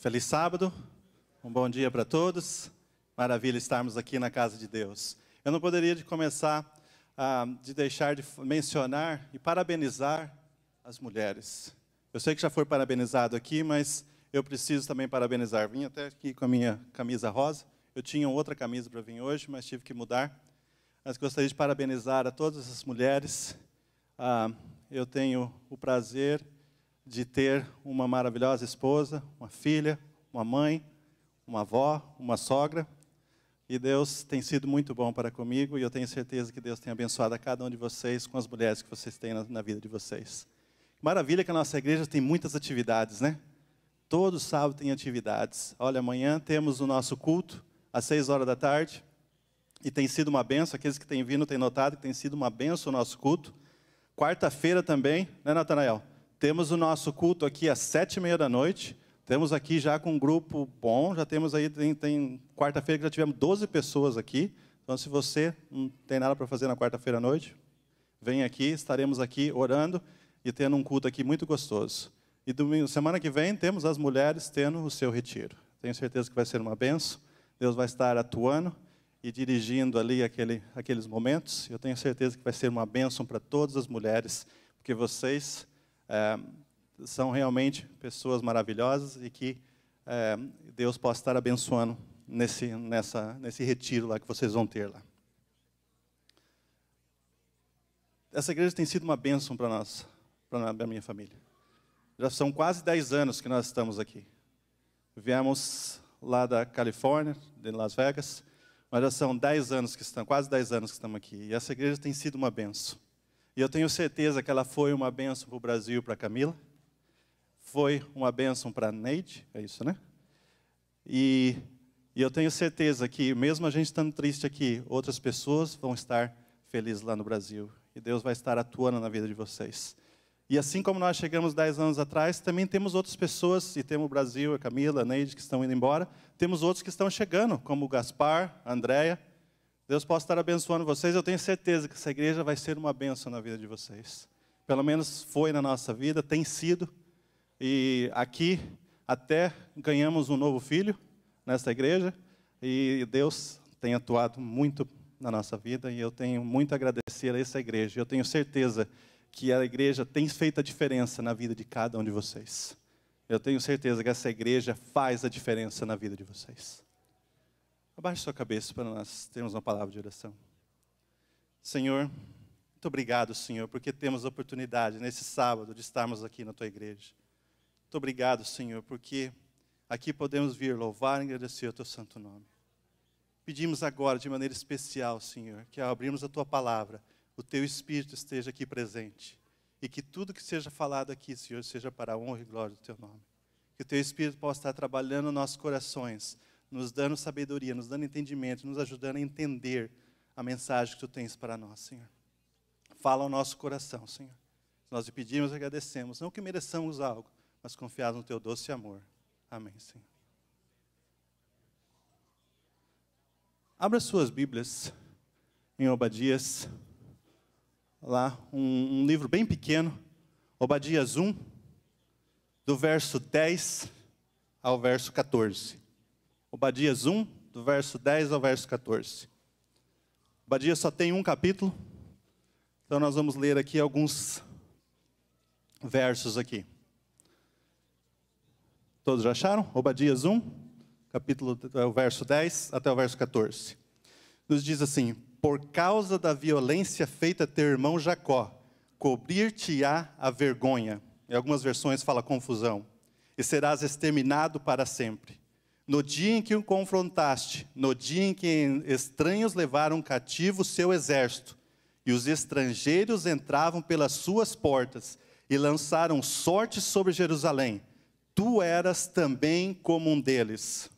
Feliz sábado, um bom dia para todos. Maravilha estarmos aqui na casa de Deus. Eu não poderia deixar de mencionar e parabenizar as mulheres. Eu sei que já foi parabenizado aqui, mas eu preciso também parabenizar. Vim até aqui com a minha camisa rosa. Eu tinha outra camisa para vir hoje, mas tive que mudar. Mas gostaria de parabenizar a todas as mulheres. Eu tenho o prazer de ter uma maravilhosa esposa, uma filha, uma mãe, uma avó, uma sogra. E Deus tem sido muito bom para comigo, e eu tenho certeza que Deus tem abençoado a cada um de vocês com as mulheres que vocês têm na vida de vocês. Maravilha que a nossa igreja tem muitas atividades, né? Todo sábado tem atividades. Olha, amanhã temos o nosso culto, às 6 horas da tarde, e tem sido uma benção. Aqueles que têm vindo têm notado que tem sido uma benção o nosso culto. Quarta-feira também, né, Natanael? Temos o nosso culto aqui às 7h30 da noite. Temos aqui já com um grupo bom, já temos aí, tem quarta-feira que já tivemos 12 pessoas aqui. Então, se você não tem nada para fazer na quarta-feira à noite, vem aqui, estaremos aqui orando e tendo um culto aqui muito gostoso. E domingo, semana que vem, temos as mulheres tendo o seu retiro. Tenho certeza que vai ser uma benção. Deus vai estar atuando e dirigindo ali aqueles momentos. Eu tenho certeza que vai ser uma bênção para todas as mulheres, porque vocês são realmente pessoas maravilhosas e que Deus possa estar abençoando nesse retiro lá que vocês vão ter lá. Essa igreja tem sido uma bênção para nós, para a minha família. Já são quase 10 anos que nós estamos aqui. Viemos lá da Califórnia, de Las Vegas, mas já são 10 anos que estamos, quase 10 anos que estamos aqui. E essa igreja tem sido uma bênção. E eu tenho certeza que ela foi uma bênção para o Brasil e para a Camila. Foi uma bênção para a Neide, é isso, né? E eu tenho certeza que, mesmo a gente estando triste aqui, outras pessoas vão estar felizes lá no Brasil. E Deus vai estar atuando na vida de vocês. E assim como nós chegamos 10 anos atrás, também temos outras pessoas, e temos o Brasil, a Camila, a Neide, que estão indo embora. Temos outros que estão chegando, como o Gaspar, a Andréia. Deus possa estar abençoando vocês. Eu tenho certeza que essa igreja vai ser uma bênção na vida de vocês. Pelo menos foi na nossa vida, tem sido. E aqui até ganhamos um novo filho nessa igreja. E Deus tem atuado muito na nossa vida. E eu tenho muito a agradecer a essa igreja. Eu tenho certeza que a igreja tem feito a diferença na vida de cada um de vocês. Eu tenho certeza que essa igreja faz a diferença na vida de vocês. Abaixe sua cabeça para nós termos uma palavra de oração. Senhor, muito obrigado, Senhor, porque temos a oportunidade nesse sábado de estarmos aqui na Tua igreja. Muito obrigado, Senhor, porque aqui podemos vir louvar e agradecer o Teu santo nome. Pedimos agora, de maneira especial, Senhor, que ao abrirmos a Tua palavra, o Teu Espírito esteja aqui presente. E que tudo que seja falado aqui, Senhor, seja para a honra e glória do Teu nome. Que o Teu Espírito possa estar trabalhando nos nossos corações, nos dando sabedoria, nos dando entendimento, nos ajudando a entender a mensagem que Tu tens para nós, Senhor. Fala ao nosso coração, Senhor. Nós te pedimos e agradecemos, não que mereçamos algo, mas confiados no Teu doce amor. Amém, Senhor. Abra suas Bíblias em Obadias, lá um livro bem pequeno, Obadias 1, do verso 10 ao verso 14. Obadias 1, do verso 10 ao verso 14. Obadias só tem um capítulo, então nós vamos ler aqui alguns versos aqui. Todos já acharam? Obadias 1, capítulo, o verso 10 até o verso 14. Nos diz assim: por causa da violência feita a teu irmão Jacó, cobrir-te-á a vergonha. Em algumas versões fala confusão. E serás exterminado para sempre. No dia em que o confrontaste, no dia em que estranhos levaram cativo o seu exército, e os estrangeiros entravam pelas suas portas, e lançaram sorte sobre Jerusalém, tu eras também como um deles.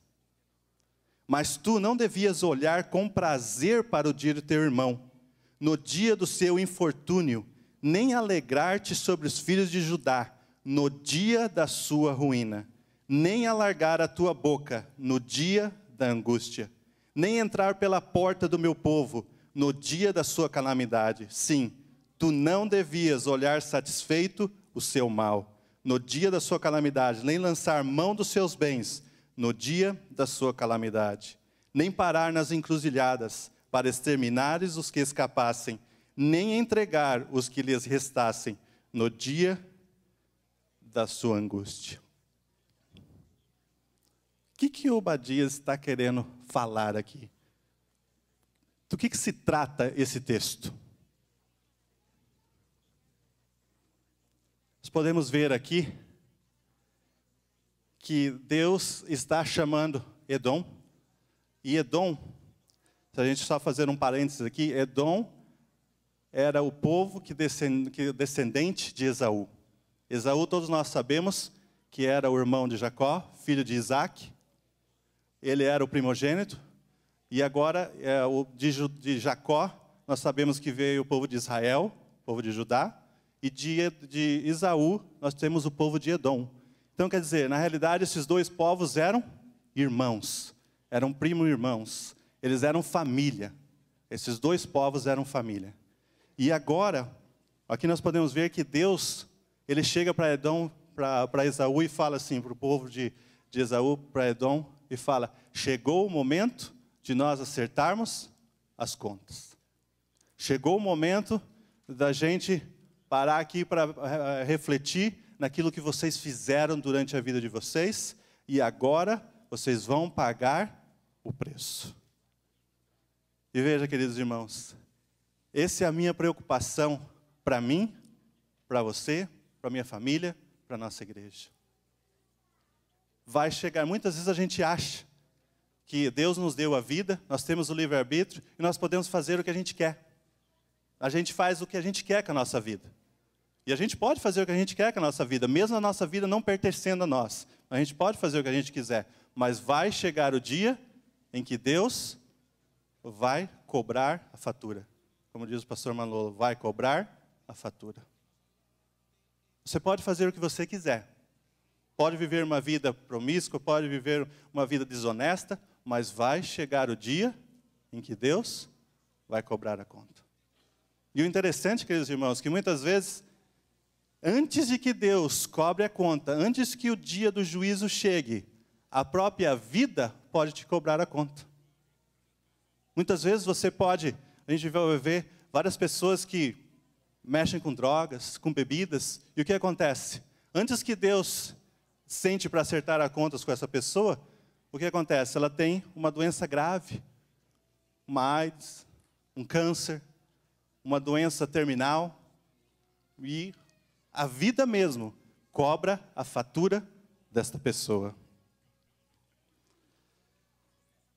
Mas tu não devias olhar com prazer para o dia do teu irmão, no dia do seu infortúnio, nem alegrar-te sobre os filhos de Judá, no dia da sua ruína, nem alargar a tua boca no dia da angústia, nem entrar pela porta do meu povo no dia da sua calamidade. Sim, tu não devias olhar satisfeito o seu mal, no dia da sua calamidade, nem lançar mão dos seus bens no dia da sua calamidade, nem parar nas encruzilhadas para exterminares os que escapassem, nem entregar os que lhes restassem no dia da sua angústia. O que Obadias está querendo falar aqui? Do que se trata esse texto? Nós podemos ver aqui que Deus está chamando Edom, e Edom, se a gente só fazer um parênteses aqui, Edom era o povo que descendente de Esaú. Esaú, todos nós sabemos que era o irmão de Jacó, filho de Isaac. Ele era o primogênito. E agora, de Jacó, nós sabemos que veio o povo de Israel, o povo de Judá. E de Esaú, nós temos o povo de Edom. Então, quer dizer, na realidade, esses dois povos eram irmãos. Eram primo-irmãos. Eles eram família. Esses dois povos eram família. E agora, aqui nós podemos ver que Deus, ele chega para Edom, para Esaú e fala assim, para o povo de Esaú, para Edom, e fala: chegou o momento de nós acertarmos as contas. Chegou o momento da gente parar aqui para refletir naquilo que vocês fizeram durante a vida de vocês, e agora vocês vão pagar o preço. E veja, queridos irmãos, essa é a minha preocupação para mim, para você, para minha família, para a nossa igreja. Vai chegar, muitas vezes a gente acha que Deus nos deu a vida, nós temos o livre-arbítrio e nós podemos fazer o que a gente quer. A gente faz o que a gente quer com a nossa vida. E a gente pode fazer o que a gente quer com a nossa vida, mesmo a nossa vida não pertencendo a nós. A gente pode fazer o que a gente quiser, mas vai chegar o dia em que Deus vai cobrar a fatura. Como diz o pastor Manolo, vai cobrar a fatura. Você pode fazer o que você quiser. Pode viver uma vida promíscua, pode viver uma vida desonesta, mas vai chegar o dia em que Deus vai cobrar a conta. E o interessante, queridos irmãos, que muitas vezes, antes de que Deus cobre a conta, antes que o dia do juízo chegue, a própria vida pode te cobrar a conta. Muitas vezes a gente vai ver várias pessoas que mexem com drogas, com bebidas, e o que acontece? Antes que Deus sente para acertar as contas com essa pessoa, o que acontece? Ela tem uma doença grave, uma AIDS, um câncer, uma doença terminal, e a vida mesmo cobra a fatura desta pessoa.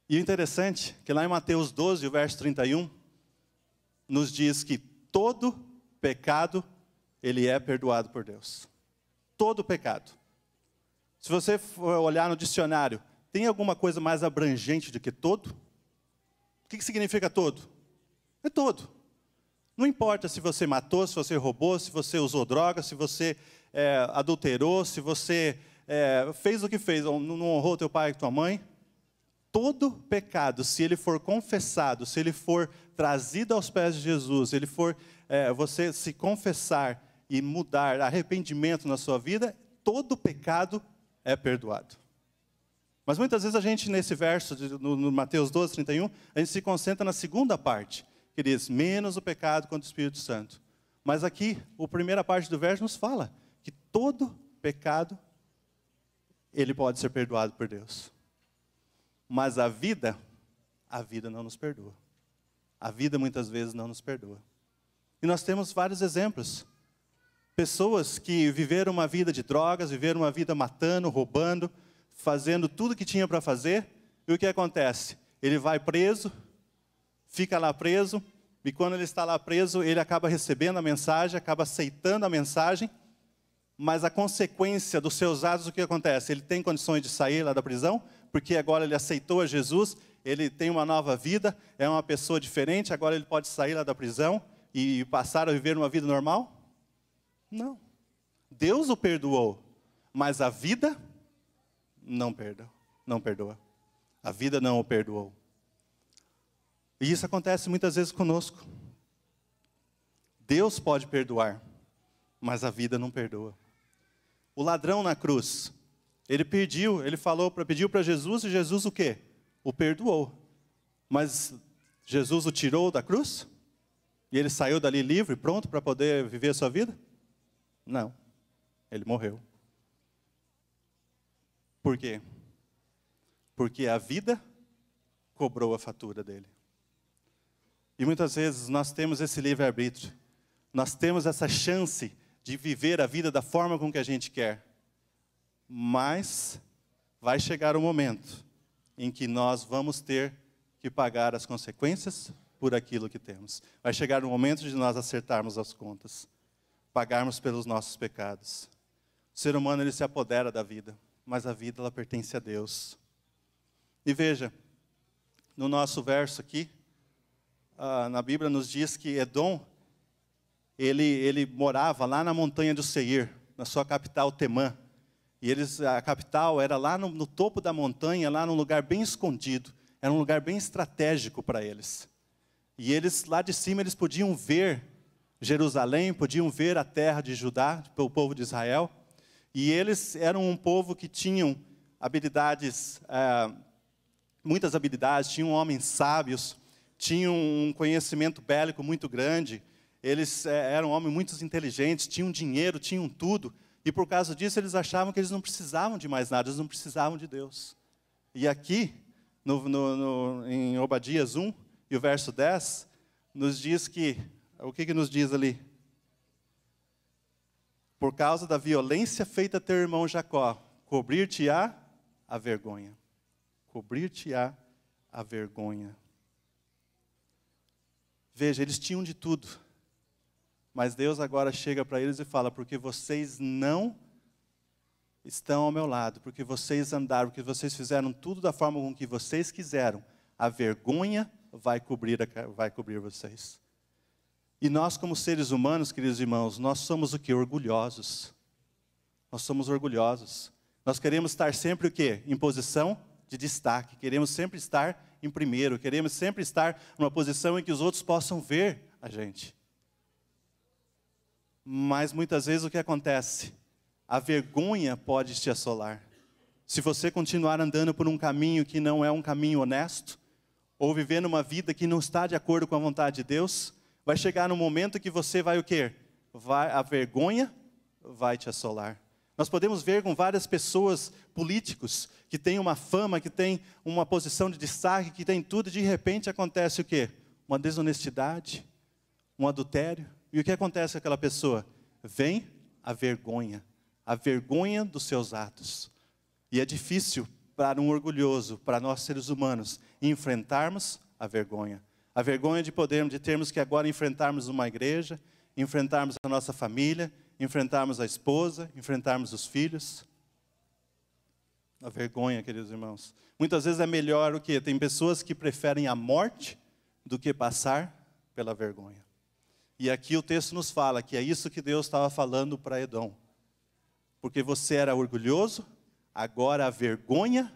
E o interessante é que lá em Mateus 12, o verso 31, nos diz que todo pecado, ele é perdoado por Deus. Todo pecado. Se você for olhar no dicionário, tem alguma coisa mais abrangente do que todo? O que significa todo? É todo. Não importa se você matou, se você roubou, se você usou droga, se você adulterou, se você fez o que fez, ou não honrou teu pai e tua mãe. Todo pecado, se ele for confessado, se ele for trazido aos pés de Jesus, ele for você se confessar e mudar, arrependimento na sua vida, todo pecado é perdoado. Mas muitas vezes a gente, nesse verso, no Mateus 12, 31, a gente se concentra na segunda parte, que diz, menos o pecado contra o Espírito Santo. Mas aqui, a primeira parte do verso nos fala que todo pecado, ele pode ser perdoado por Deus. Mas a vida não nos perdoa. A vida muitas vezes não nos perdoa. E nós temos vários exemplos. Pessoas que viveram uma vida de drogas, viveram uma vida matando, roubando, fazendo tudo que tinha para fazer. E o que acontece? Ele vai preso, fica lá preso, e quando ele está lá preso, ele acaba recebendo a mensagem, acaba aceitando a mensagem, mas a consequência dos seus atos, o que acontece? Ele tem condições de sair lá da prisão, porque agora ele aceitou a Jesus, ele tem uma nova vida, é uma pessoa diferente, agora ele pode sair lá da prisão e passar a viver uma vida normal? Não. Deus o perdoou, mas a vida não perdoa. A vida não o perdoou. E isso acontece muitas vezes conosco. Deus pode perdoar, mas a vida não perdoa. O ladrão na cruz, ele pediu para Jesus, e Jesus o quê? O perdoou. Mas Jesus o tirou da cruz? E ele saiu dali livre, pronto para poder viver a sua vida? Não. Ele morreu. Por quê? Porque a vida cobrou a fatura dele. E muitas vezes nós temos esse livre-arbítrio. Nós temos essa chance de viver a vida da forma com que a gente quer. Mas vai chegar o momento em que nós vamos ter que pagar as consequências por aquilo que temos. Vai chegar o momento de nós acertarmos as contas, pagarmos pelos nossos pecados. O ser humano, ele se apodera da vida, mas a vida, ela pertence a Deus. E veja, no nosso verso aqui, na Bíblia nos diz que Edom, ele morava lá na montanha do Seir, na sua capital Temã. E a capital era lá no topo da montanha, lá num lugar bem escondido. Era um lugar bem estratégico para eles. E eles, lá de cima, eles podiam ver Jerusalém, podiam ver a terra de Judá, o povo de Israel. E eles eram um povo que tinham habilidades, muitas habilidades, tinham homens sábios, tinham um conhecimento bélico muito grande. Eles eram homens muito inteligentes, tinham dinheiro, tinham tudo. E por causa disso, eles achavam que eles não precisavam de mais nada, eles não precisavam de Deus. E aqui, em Obadias 1, e o verso 10, nos diz que, o que nos diz ali? Por causa da violência feita a teu irmão Jacó, cobrir-te-á a vergonha. Cobrir-te-á a vergonha. Veja, eles tinham de tudo. Mas Deus agora chega para eles e fala, porque vocês não estão ao meu lado, porque vocês andaram, porque vocês fizeram tudo da forma com que vocês quiseram, a vergonha vai cobrir vocês. E nós, como seres humanos, queridos irmãos, nós somos o quê? Orgulhosos. Nós somos orgulhosos. Nós queremos estar sempre o quê? Em posição de destaque. Queremos sempre estar em primeiro. Queremos sempre estar numa posição em que os outros possam ver a gente. Mas muitas vezes o que acontece? A vergonha pode te assolar. Se você continuar andando por um caminho que não é um caminho honesto, ou vivendo uma vida que não está de acordo com a vontade de Deus, vai chegar no momento que você vai o quê? A vergonha vai te assolar. Nós podemos ver com várias pessoas, políticos, que têm uma fama, que têm uma posição de destaque, que têm tudo, e de repente acontece o quê? Uma desonestidade, um adultério. E o que acontece com aquela pessoa? Vem a vergonha dos seus atos. E é difícil para um orgulhoso, para nós seres humanos, enfrentarmos a vergonha. A vergonha de termos que agora enfrentarmos uma igreja, enfrentarmos a nossa família, enfrentarmos a esposa, enfrentarmos os filhos. A vergonha, queridos irmãos. Muitas vezes é melhor o quê? Tem pessoas que preferem a morte do que passar pela vergonha. E aqui o texto nos fala que é isso que Deus estava falando para Edom. Porque você era orgulhoso, agora a vergonha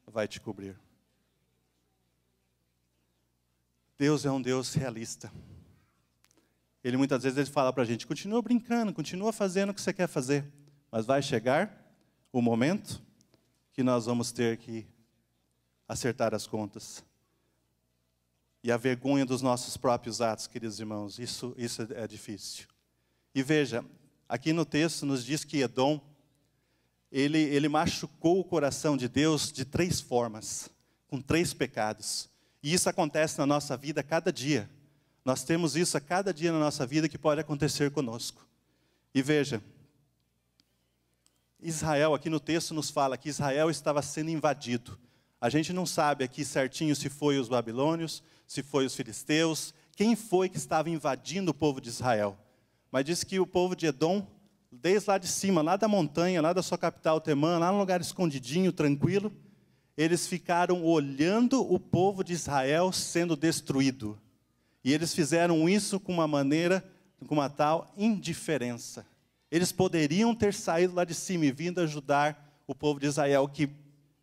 vai te cobrir. Deus é um Deus realista. Ele muitas vezes fala para a gente, continua brincando, continua fazendo o que você quer fazer. Mas vai chegar o momento que nós vamos ter que acertar as contas. E a vergonha dos nossos próprios atos, queridos irmãos, isso é difícil. E veja, aqui no texto nos diz que Edom, ele machucou o coração de Deus de 3 formas, com 3 pecados. E isso acontece na nossa vida a cada dia. Nós temos isso a cada dia na nossa vida que pode acontecer conosco. E veja, Israel, aqui no texto nos fala que Israel estava sendo invadido. A gente não sabe aqui certinho se foi os babilônios, se foi os filisteus, quem foi que estava invadindo o povo de Israel. Mas diz que o povo de Edom, desde lá de cima, lá da montanha, lá da sua capital Temã, lá num lugar escondidinho, tranquilo, eles ficaram olhando o povo de Israel sendo destruído. E eles fizeram isso com uma tal indiferença. Eles poderiam ter saído lá de cima e vindo ajudar o povo de Israel, que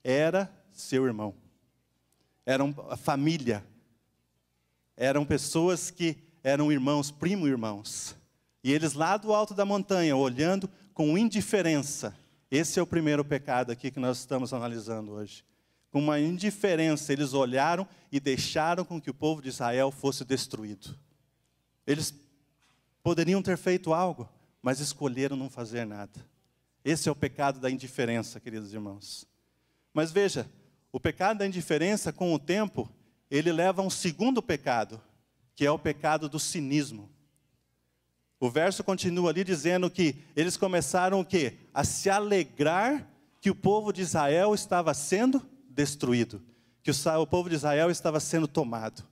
era seu irmão. Eram a família. Eram pessoas que eram irmãos, primo-irmãos. E eles lá do alto da montanha, olhando com indiferença Esse é o primeiro pecado aqui que nós estamos analisando hoje. Com uma indiferença, eles olharam e deixaram com que o povo de Israel fosse destruído. Eles poderiam ter feito algo, mas escolheram não fazer nada. Esse é o pecado da indiferença, queridos irmãos. Mas veja, o pecado da indiferença, com o tempo, ele leva a um segundo pecado, que é o pecado do cinismo. O verso continua ali dizendo que eles começaram o quê? A se alegrar que o povo de Israel estava sendo destruído, que o povo de Israel estava sendo tomado.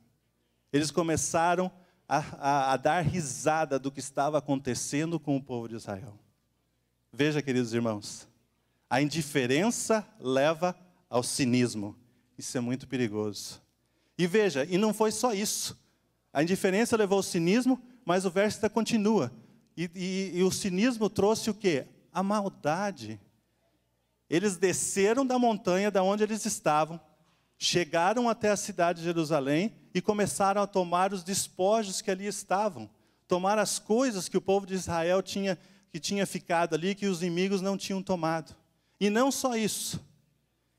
Eles começaram a dar risada do que estava acontecendo com o povo de Israel. Veja, queridos irmãos, a indiferença leva ao cinismo. Isso é muito perigoso. E veja, e não foi só isso. A indiferença levou ao cinismo, mas o verso ainda continua. E o cinismo trouxe o quê? A maldade. Eles desceram da montanha da onde eles estavam, chegaram até a cidade de Jerusalém e começaram a tomar os despojos que ali estavam. Tomar as coisas que o povo de Israel tinha ficado ali, que os inimigos não tinham tomado. E não só isso.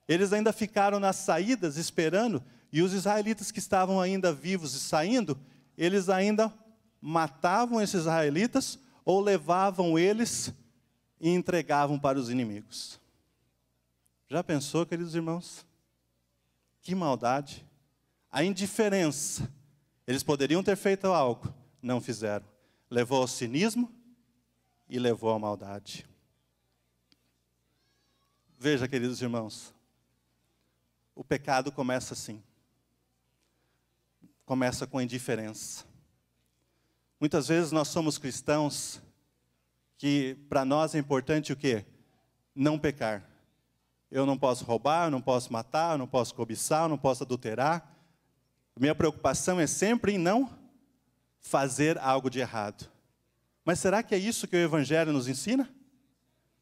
Eles ainda ficaram nas saídas esperando, e os israelitas que estavam ainda vivos e saindo, eles ainda matavam esses israelitas ou levavam eles e entregavam para os inimigos. Já pensou, queridos irmãos? Que maldade. A indiferença. Eles poderiam ter feito algo, não fizeram. Levou ao cinismo e levou à maldade. Veja, queridos irmãos, o pecado começa assim. Começa com a indiferença. Muitas vezes nós somos cristãos que para nós é importante o quê? Não pecar. Eu não posso roubar, eu não posso matar, eu não posso cobiçar, eu não posso adulterar. Minha preocupação é sempre em não fazer algo de errado. Mas será que é isso que o Evangelho nos ensina?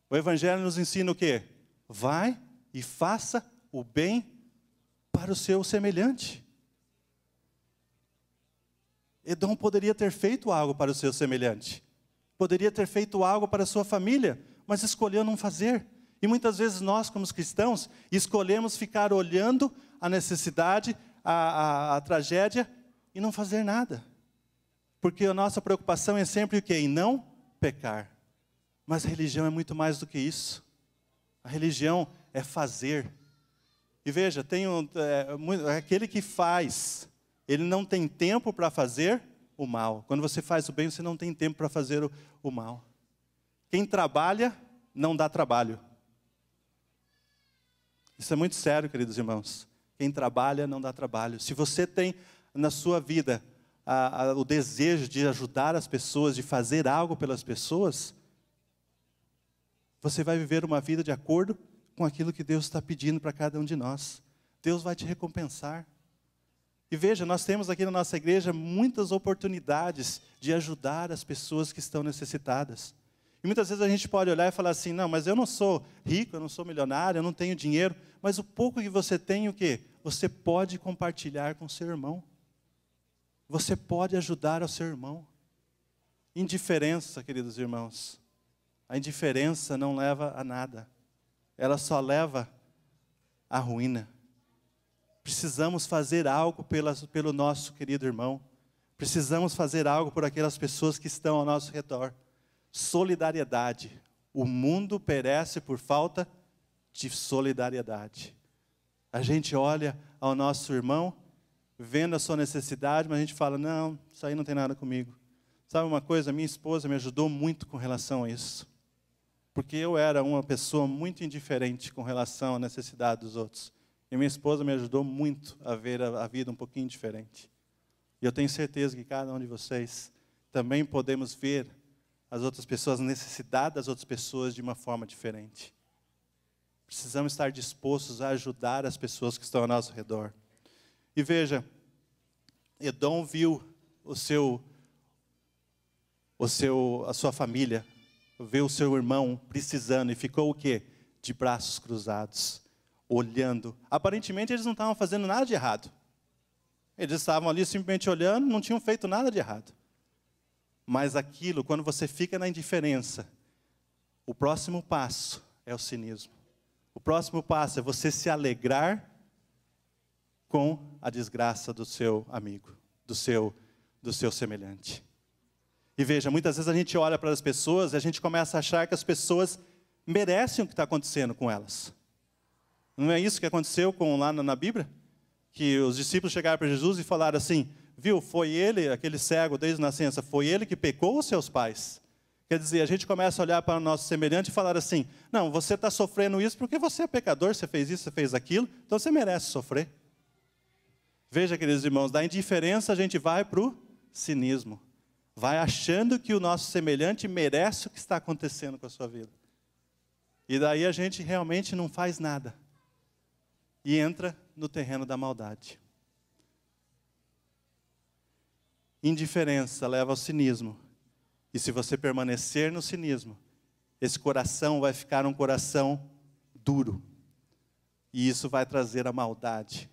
O Evangelho nos ensina o quê? Vai e faça o bem para o seu semelhante. Edom poderia ter feito algo para o seu semelhante. Poderia ter feito algo para a sua família, mas escolheu não fazer. E muitas vezes nós, como cristãos, escolhemos ficar olhando a necessidade, a tragédia, e não fazer nada. Porque a nossa preocupação é sempre o quê? Em não pecar. Mas a religião é muito mais do que isso. A religião é fazer. E veja, aquele que faz, ele não tem tempo para fazer o mal. Quando você faz o bem, você não tem tempo para fazer o mal. Quem trabalha, não dá trabalho. Isso é muito sério, queridos irmãos. Quem trabalha, não dá trabalho. Se você tem na sua vida o desejo de ajudar as pessoas, de fazer algo pelas pessoas, você vai viver uma vida de acordo com aquilo que Deus está pedindo para cada um de nós. Deus vai te recompensar. E veja, nós temos aqui na nossa igreja muitas oportunidades de ajudar as pessoas que estão necessitadas. E muitas vezes a gente pode olhar e falar assim, não, mas eu não sou rico, eu não sou milionário, eu não tenho dinheiro. Mas o pouco que você tem, o quê? Você pode compartilhar com o seu irmão. Você pode ajudar ao seu irmão. Indiferença, queridos irmãos. A indiferença não leva a nada. Ela só leva à ruína. Precisamos fazer algo pelo nosso querido irmão. Precisamos fazer algo por aquelas pessoas que estão ao nosso redor. Solidariedade. O mundo perece por falta de solidariedade. A gente olha ao nosso irmão, vendo a sua necessidade, mas a gente fala, não, isso aí não tem nada comigo. Sabe uma coisa? Minha esposa me ajudou muito com relação a isso. Porque eu era uma pessoa muito indiferente com relação à necessidade dos outros. E minha esposa me ajudou muito a ver a vida um pouquinho diferente. E eu tenho certeza que cada um de vocês também podemos ver as outras pessoas, a necessidade das outras pessoas de uma forma diferente. Precisamos estar dispostos a ajudar as pessoas que estão ao nosso redor. E veja, Edom viu a sua família, viu o seu irmão precisando e ficou o quê? De braços cruzados, olhando. Aparentemente eles não estavam fazendo nada de errado. Eles estavam ali simplesmente olhando, não tinham feito nada de errado. Mas aquilo, quando você fica na indiferença, o próximo passo é o cinismo. O próximo passo é você se alegrar com a desgraça do seu amigo, do seu semelhante. E veja, muitas vezes a gente olha para as pessoas e a gente começa a achar que as pessoas merecem o que está acontecendo com elas. Não é isso que aconteceu lá na Bíblia? Que os discípulos chegaram para Jesus e falaram assim, viu, foi ele, aquele cego desde a nascença, foi ele que pecou ou seus pais? Quer dizer, a gente começa a olhar para o nosso semelhante e falar assim, não, você está sofrendo isso porque você é pecador, você fez isso, você fez aquilo, então você merece sofrer. Veja, queridos irmãos, da indiferença a gente vai para o cinismo. Vai achando que o nosso semelhante merece o que está acontecendo com a sua vida. E daí a gente realmente não faz nada. E entra no terreno da maldade. Indiferença leva ao cinismo. E se você permanecer no cinismo, esse coração vai ficar um coração duro. E isso vai trazer a maldade.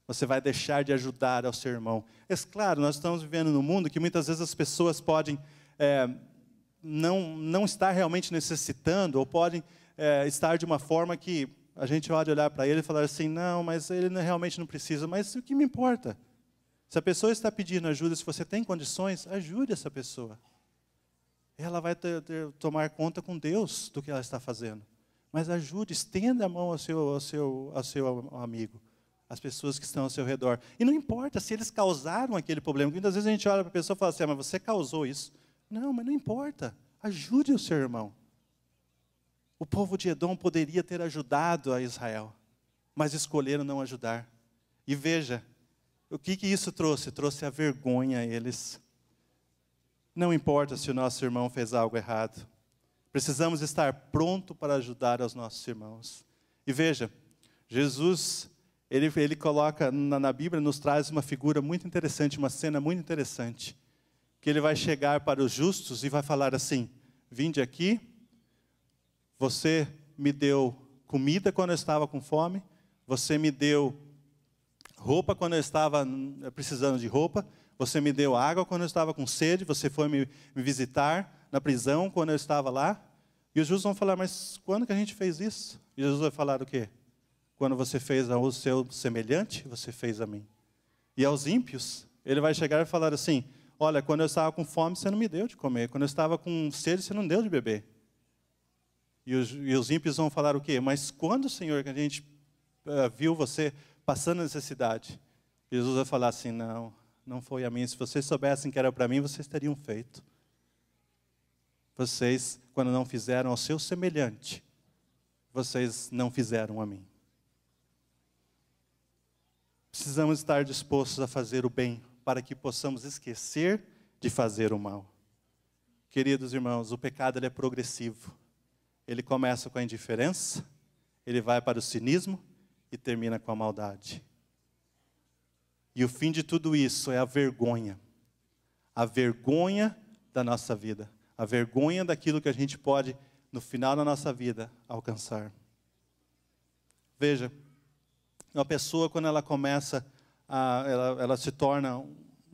Você vai deixar de ajudar ao seu irmão. É claro, nós estamos vivendo num mundo que muitas vezes as pessoas podem não estar realmente necessitando, ou podem estar de uma forma que a gente pode olhar para ele e falar assim, não, mas ele realmente não precisa, mas o que me importa? Se a pessoa está pedindo ajuda, se você tem condições, ajude essa pessoa. Ela vai tomar conta com Deus do que ela está fazendo. Mas ajude, estenda a mão ao seu amigo, às pessoas que estão ao seu redor. E não importa se eles causaram aquele problema. Muitas vezes a gente olha para a pessoa e fala assim, mas você causou isso. Não, mas não importa. Ajude o seu irmão. O povo de Edom poderia ter ajudado a Israel, mas escolheram não ajudar. E veja, o que isso trouxe? Trouxe a vergonha a eles. Não importa se o nosso irmão fez algo errado. Precisamos estar pronto para ajudar os nossos irmãos. E veja, Jesus, ele coloca na Bíblia, nos traz uma figura muito interessante, uma cena muito interessante. Que ele vai chegar para os justos e vai falar assim, vinde aqui, você me deu comida quando eu estava com fome, você me deu roupa quando eu estava precisando de roupa, você me deu água quando eu estava com sede, você foi me visitar na prisão quando eu estava lá. E os justos vão falar, mas quando que a gente fez isso? E Jesus vai falar o quê? Quando você fez ao seu semelhante, você fez a mim. E aos ímpios, ele vai chegar e falar assim, olha, quando eu estava com fome, você não me deu de comer. Quando eu estava com sede, você não deu de beber. E os ímpios vão falar o quê? Mas quando, Senhor, que a gente viu você passando necessidade? Jesus vai falar assim, não foi a mim. Se vocês soubessem que era para mim, vocês teriam feito. Vocês, quando não fizeram ao seu semelhante, vocês não fizeram a mim. Precisamos estar dispostos a fazer o bem, para que possamos esquecer de fazer o mal. Queridos irmãos, o pecado ele é progressivo. Ele começa com a indiferença, ele vai para o cinismo e termina com a maldade. E o fim de tudo isso é a vergonha. A vergonha da nossa vida. A vergonha daquilo que a gente pode, no final da nossa vida, alcançar. Veja, uma pessoa quando ela começa, ela se torna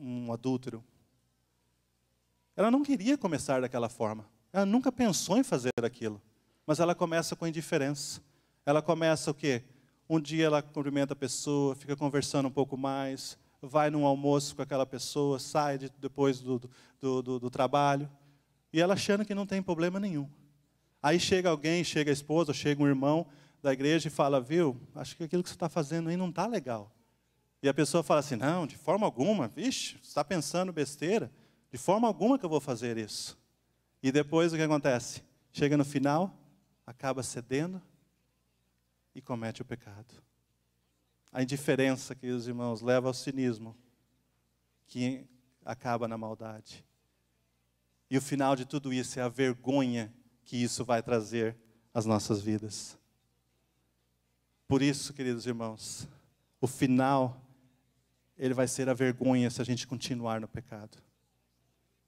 um adúltero. Ela não queria começar daquela forma. Ela nunca pensou em fazer aquilo. Mas ela começa com indiferença. Ela começa o quê? Um dia ela cumprimenta a pessoa, fica conversando um pouco mais, vai num almoço com aquela pessoa, sai depois do trabalho, e ela achando que não tem problema nenhum. Aí chega alguém, chega a esposa, chega um irmão da igreja e fala, viu, acho que aquilo que você está fazendo aí não está legal. E a pessoa fala assim, não, de forma alguma, vixe, você está pensando besteira, de forma alguma que eu vou fazer isso. E depois o que acontece? Chega no final, acaba cedendo e comete o pecado. A indiferença, queridos irmãos, leva ao cinismo, que acaba na maldade. E o final de tudo isso é a vergonha que isso vai trazer às nossas vidas. Por isso, queridos irmãos, o final, ele vai ser a vergonha se a gente continuar no pecado.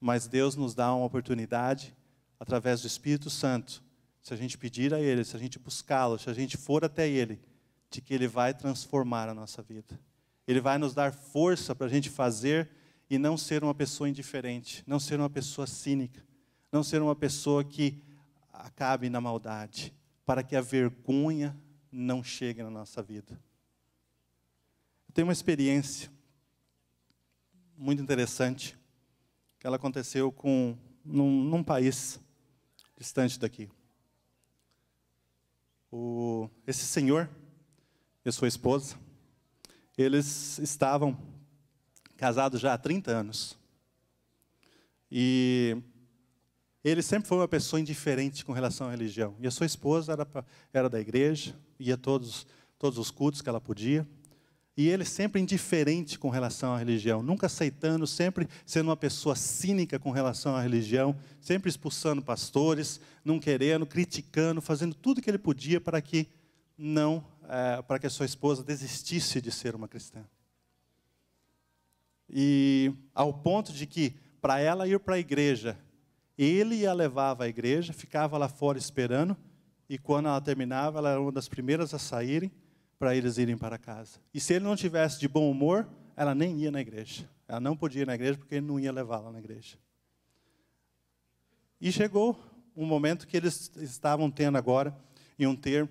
Mas Deus nos dá uma oportunidade, através do Espírito Santo, se a gente pedir a Ele, se a gente buscá-lo, se a gente for até Ele, de que Ele vai transformar a nossa vida. Ele vai nos dar força para a gente fazer e não ser uma pessoa indiferente, não ser uma pessoa cínica, não ser uma pessoa que acabe na maldade, para que a vergonha não chegue na nossa vida. Eu tenho uma experiência muito interessante, que ela aconteceu num país distante daqui. Esse senhor e sua esposa, eles estavam casados já há 30 anos. E ele sempre foi uma pessoa indiferente com relação à religião. E a sua esposa era da igreja, ia a todos os cultos que ela podia. E ele sempre indiferente com relação à religião, nunca aceitando, sempre sendo uma pessoa cínica com relação à religião, sempre expulsando pastores, não querendo, criticando, fazendo tudo que ele podia para que a sua esposa desistisse de ser uma cristã. E ao ponto de que, para ela ir para a igreja, ele a levava à igreja, ficava lá fora esperando, e quando ela terminava, ela era uma das primeiras a saírem, para eles irem para casa. E se ele não tivesse de bom humor, ela nem ia na igreja. Ela não podia ir na igreja porque ele não ia levá-la na igreja. E chegou um momento que eles estavam tendo agora, iam ter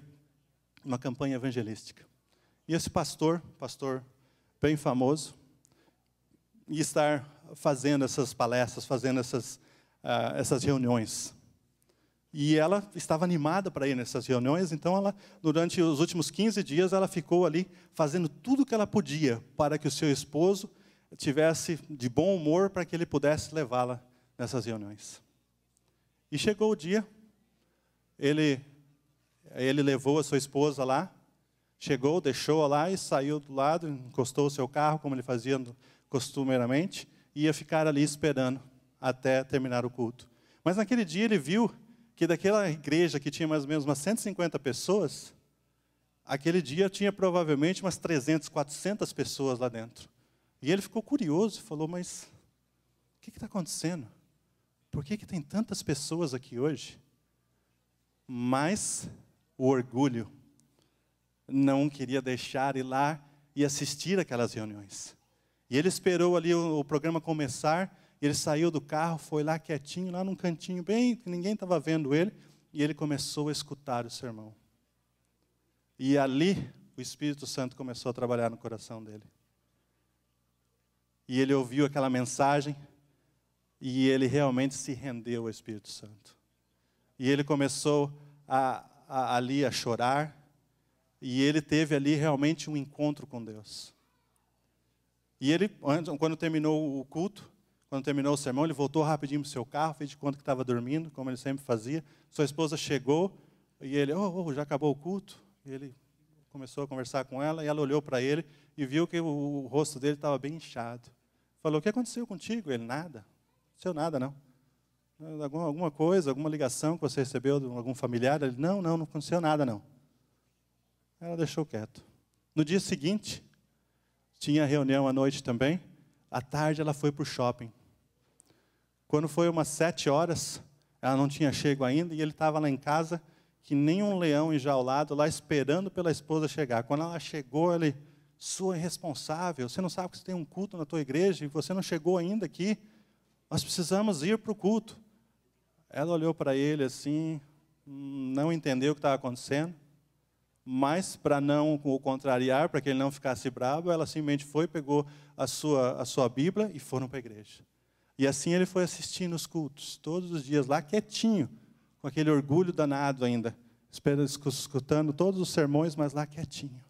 uma campanha evangelística. E esse pastor bem famoso, ia estar fazendo essas palestras, fazendo essas reuniões. E ela estava animada para ir nessas reuniões, então ela, durante os últimos 15 dias, ela ficou ali fazendo tudo o que ela podia para que o seu esposo tivesse de bom humor para que ele pudesse levá-la nessas reuniões. E chegou o dia, ele levou a sua esposa lá, chegou, deixou-a lá e saiu do lado, encostou o seu carro, como ele fazia costumeiramente, e ia ficar ali esperando até terminar o culto. Mas naquele dia ele viu que daquela igreja que tinha mais ou menos umas 150 pessoas, aquele dia tinha provavelmente umas 300, 400 pessoas lá dentro. E ele ficou curioso e falou, mas o que está acontecendo? Por que tem tantas pessoas aqui hoje? Mas o orgulho não queria deixar ir lá e assistir aquelas reuniões. E ele esperou ali o programa começar. Ele saiu do carro, foi lá quietinho, lá num cantinho bem, que ninguém estava vendo ele, e ele começou a escutar o sermão. E ali, o Espírito Santo começou a trabalhar no coração dele. E ele ouviu aquela mensagem, e ele realmente se rendeu ao Espírito Santo. E ele começou ali a chorar, e ele teve ali realmente um encontro com Deus. E ele, quando terminou o culto, quando terminou o sermão, ele voltou rapidinho para o seu carro, fez de conta que estava dormindo, como ele sempre fazia. Sua esposa chegou, e ele, já acabou o culto? E ele começou a conversar com ela, e ela olhou para ele, e viu que o rosto dele estava bem inchado. Falou, o que aconteceu contigo? Ele, nada. Não aconteceu nada, não. Alguma coisa, alguma ligação que você recebeu de algum familiar? Ele, não aconteceu nada, não. Ela deixou quieto. No dia seguinte, tinha reunião à noite também. À tarde, ela foi para o shopping. Quando foi umas 7 horas, ela não tinha chego ainda, e ele estava lá em casa, que nem um leão enjaulado, lá esperando pela esposa chegar. Quando ela chegou, ele, sua irresponsável, você não sabe que você tem um culto na tua igreja, e você não chegou ainda aqui, nós precisamos ir para o culto. Ela olhou para ele assim, não entendeu o que estava acontecendo, mas para não o contrariar, para que ele não ficasse bravo, ela simplesmente foi, pegou a sua Bíblia e foram para a igreja. E assim ele foi assistindo os cultos, todos os dias lá, quietinho, com aquele orgulho danado ainda, escutando todos os sermões, mas lá quietinho.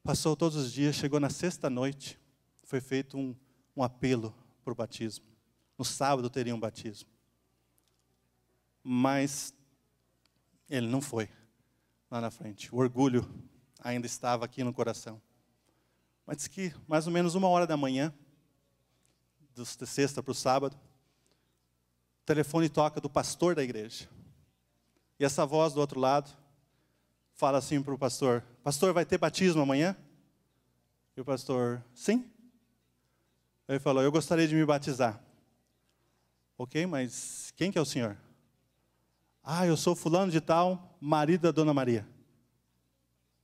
Passou todos os dias, chegou na sexta-noite, foi feito um apelo para o batismo. No sábado teria um batismo. Mas ele não foi lá na frente. O orgulho ainda estava aqui no coração. Mas diz que mais ou menos 1h da manhã, de sexta para o sábado, o telefone toca do pastor da igreja. E essa voz do outro lado fala assim para o pastor, pastor, vai ter batismo amanhã? E o pastor, sim. Ele falou, eu gostaria de me batizar. Ok, mas quem que é o senhor? Eu sou fulano de tal, marido da dona Maria.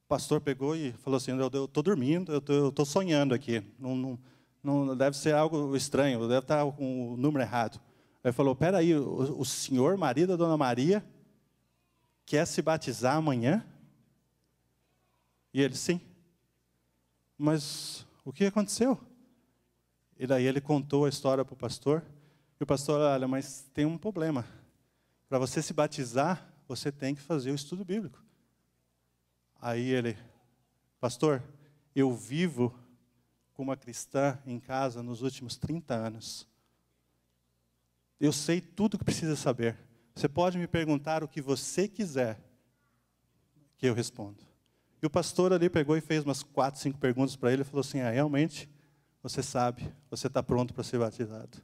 O pastor pegou e falou assim, eu estou dormindo, eu estou sonhando aqui. Não deve ser algo estranho, deve estar com o número errado. Ele falou, peraí, o senhor, marido da dona Maria? quer se batizar amanhã? E ele, sim. Mas o que aconteceu? E daí ele contou a história para o pastor. E o pastor, olha, mas tem um problema. Para você se batizar, você tem que fazer o estudo bíblico. Aí ele, pastor, eu vivo com uma cristã em casa nos últimos 30 anos. Eu sei tudo o que precisa saber. Você pode me perguntar o que você quiser, que eu respondo. E o pastor ali pegou e fez umas 4, 5 perguntas para ele e falou assim, realmente, você sabe, você está pronto para ser batizado.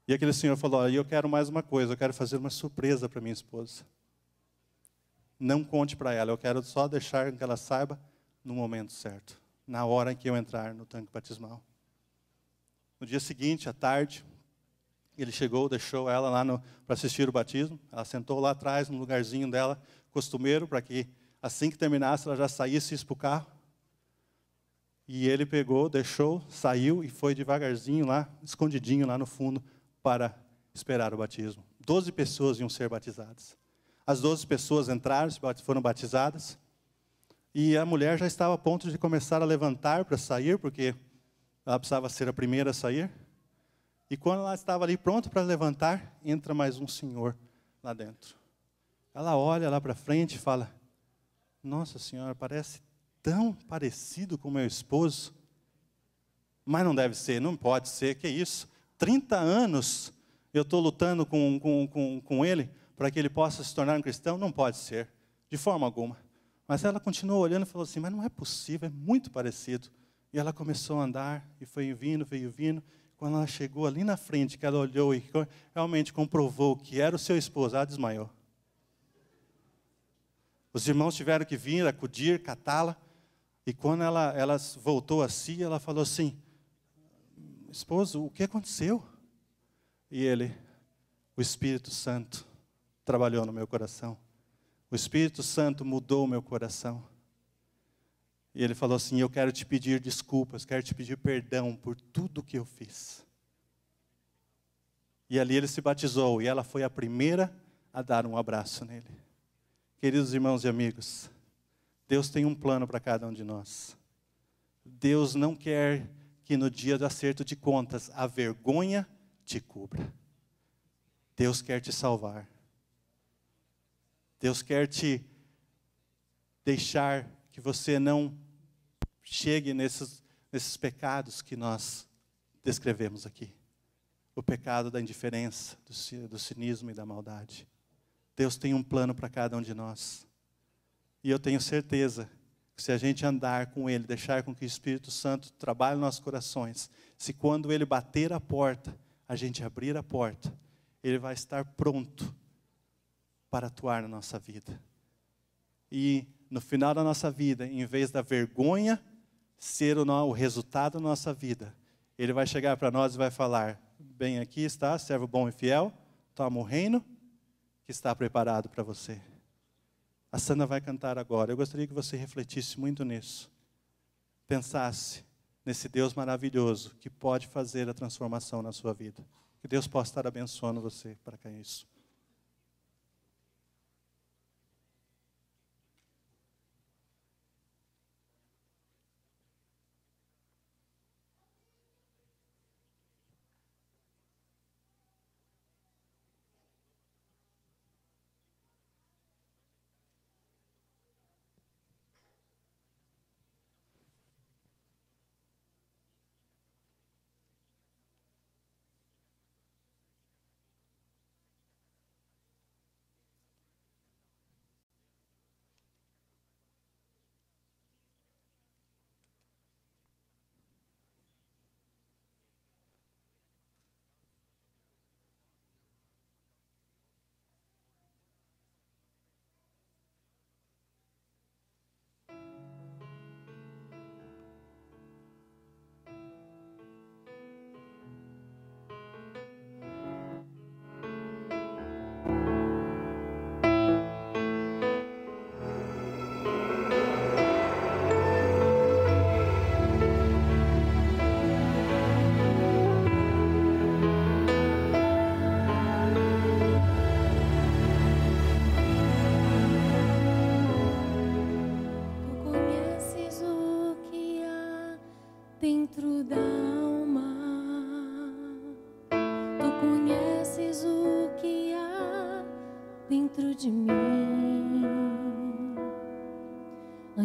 E aquele senhor falou, eu quero mais uma coisa, eu quero fazer uma surpresa para minha esposa. Não conte para ela, eu quero só deixar que ela saiba no momento certo, na hora em que eu entrar no tanque batismal. No dia seguinte, à tarde, ele chegou, deixou ela lá para assistir o batismo. Ela sentou lá atrás, no lugarzinho dela, costumeiro, para que assim que terminasse, ela já saísse e ia para o carro. E ele pegou, deixou, saiu e foi devagarzinho lá, escondidinho lá no fundo, para esperar o batismo. 12 pessoas iam ser batizadas. As 12 pessoas entraram, foram batizadas. E a mulher já estava a ponto de começar a levantar para sair, porque ela precisava ser a primeira a sair. E quando ela estava ali pronta para levantar, entra mais um senhor lá dentro. Ela olha lá para frente e fala, nossa senhora, parece tão parecido com meu esposo. Mas não deve ser, não pode ser, que isso? 30 anos eu estou lutando com ele para que ele possa se tornar um cristão? Não pode ser, de forma alguma. Mas ela continuou olhando e falou assim, mas não é possível, é muito parecido. E ela começou a andar, e foi vindo, veio vindo. Quando ela chegou ali na frente, que ela olhou e realmente comprovou que era o seu esposo, ela desmaiou. Os irmãos tiveram que vir, acudir, catá-la. E quando ela voltou a si, ela falou assim, esposo, o que aconteceu? E ele, o Espírito Santo trabalhou no meu coração. O Espírito Santo mudou o meu coração. E ele falou assim, eu quero te pedir desculpas, quero te pedir perdão por tudo que eu fiz. E ali ele se batizou, e ela foi a primeira a dar um abraço nele. Queridos irmãos e amigos, Deus tem um plano para cada um de nós. Deus não quer que no dia do acerto de contas a vergonha te cubra. Deus quer te salvar. Deus quer te deixar que você não chegue nesses pecados que nós descrevemos aqui. O pecado da indiferença, do cinismo e da maldade. Deus tem um plano para cada um de nós. E eu tenho certeza que se a gente andar com Ele, deixar com que o Espírito Santo trabalhe nos nossos corações, se quando Ele bater a porta, a gente abrir a porta, Ele vai estar pronto para atuar na nossa vida. E no final da nossa vida, em vez da vergonha ser o resultado da nossa vida, Ele vai chegar para nós e vai falar, bem, aqui está, servo bom e fiel, toma o reino que está preparado para você. A Sandra vai cantar agora. Eu gostaria que você refletisse muito nisso. Pensasse nesse Deus maravilhoso que pode fazer a transformação na sua vida. Que Deus possa estar abençoando você para que isso.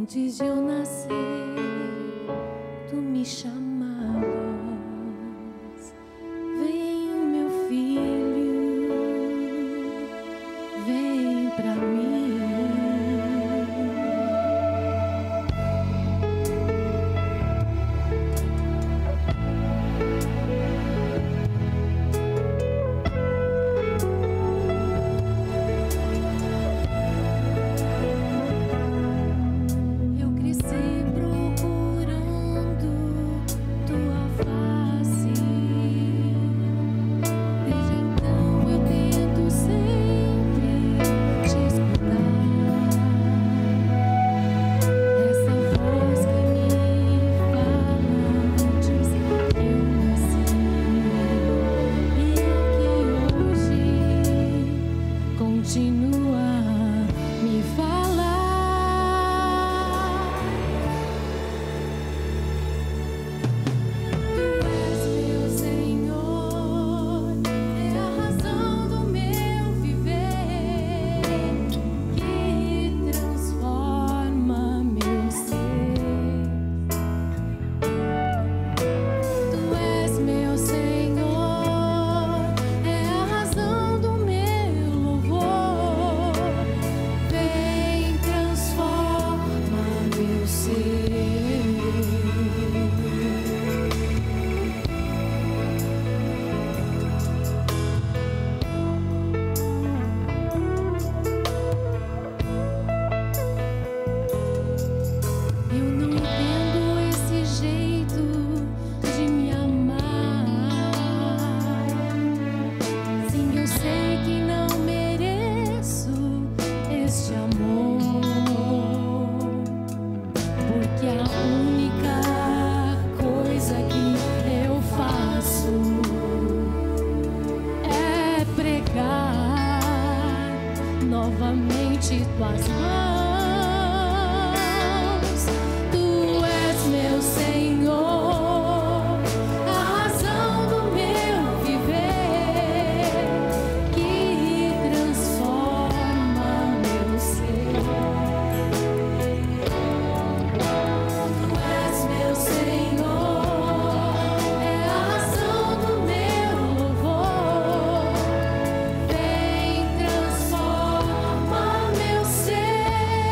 Antes de eu nascer, tu me chamavas. Vem, meu filho, vem pra mim. Eu cresci procurando tua face. Desde então eu tento sempre te escutar. Essa voz que me fala antes que eu nasci. E que hoje continua a me falar. Tu és meu Senhor, é a razão do meu viver, que transforma meu ser. Tu és meu Senhor, é a razão do meu louvor. Vem, transforma meu ser. Eu não entendo esse jeito de me amar. Sim, eu sei que não mereço este amor, porque a única coisa que eu faço é pregar novamente tuas mãos. Tu és meu Senhor, a razão do meu viver, que transforma meu ser. Tu és meu Senhor, é a razão do meu louvor. Vem, transforma meu ser. Tu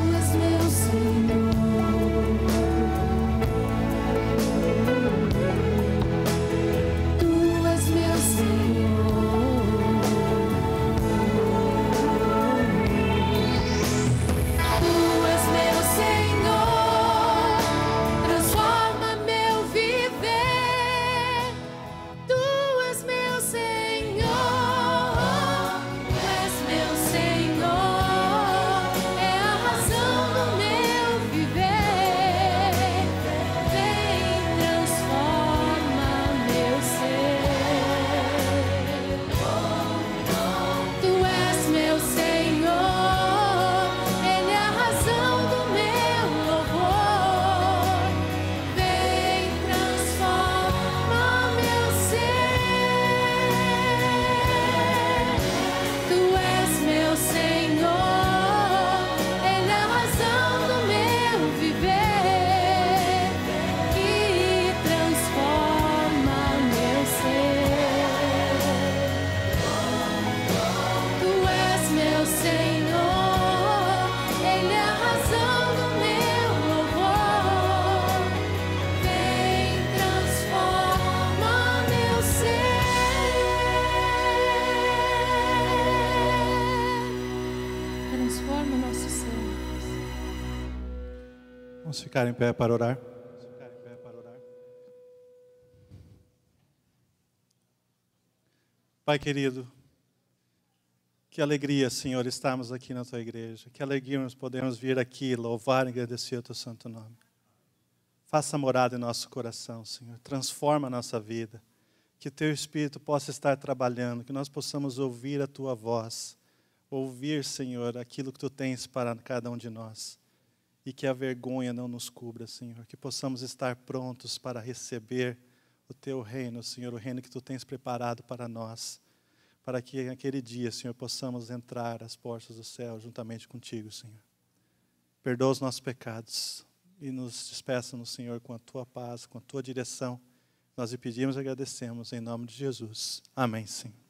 és meu Senhor, tu és meu Senhor, tu és meu Senhor, transforma meu viver. Tu és meu Senhor, tu és meu Senhor, é a razão do meu viver. Vem, transforma meu ser. Tu és meu Senhor, Ele é a razão do meu louvor. Vem, transforma meu ser. Tu és meu Senhor, Ele é a razão do meu viver, que transforma meu ser. Tu és meu Senhor, Ele é a razão do meu louvor. Vem, transforma meu ser. Transforma nosso ser. Vamos ficar em pé para orar. Pai querido, que alegria, Senhor, estarmos aqui na Tua igreja. Que alegria nós podemos vir aqui, louvar e agradecer o Teu santo nome. Faça morada em nosso coração, Senhor. Transforma a nossa vida. Que Teu Espírito possa estar trabalhando, que nós possamos ouvir a Tua voz. Ouvir, Senhor, aquilo que Tu tens para cada um de nós. e que a vergonha não nos cubra, Senhor. Que possamos estar prontos para receber o Teu reino, Senhor, o reino que Tu tens preparado para nós, para que naquele dia, Senhor, possamos entrar às portas do céu juntamente contigo, Senhor. Perdoa os nossos pecados e nos despeça-nos, Senhor, com a Tua paz, com a Tua direção. Nós lhe pedimos e agradecemos em nome de Jesus. Amém, Senhor.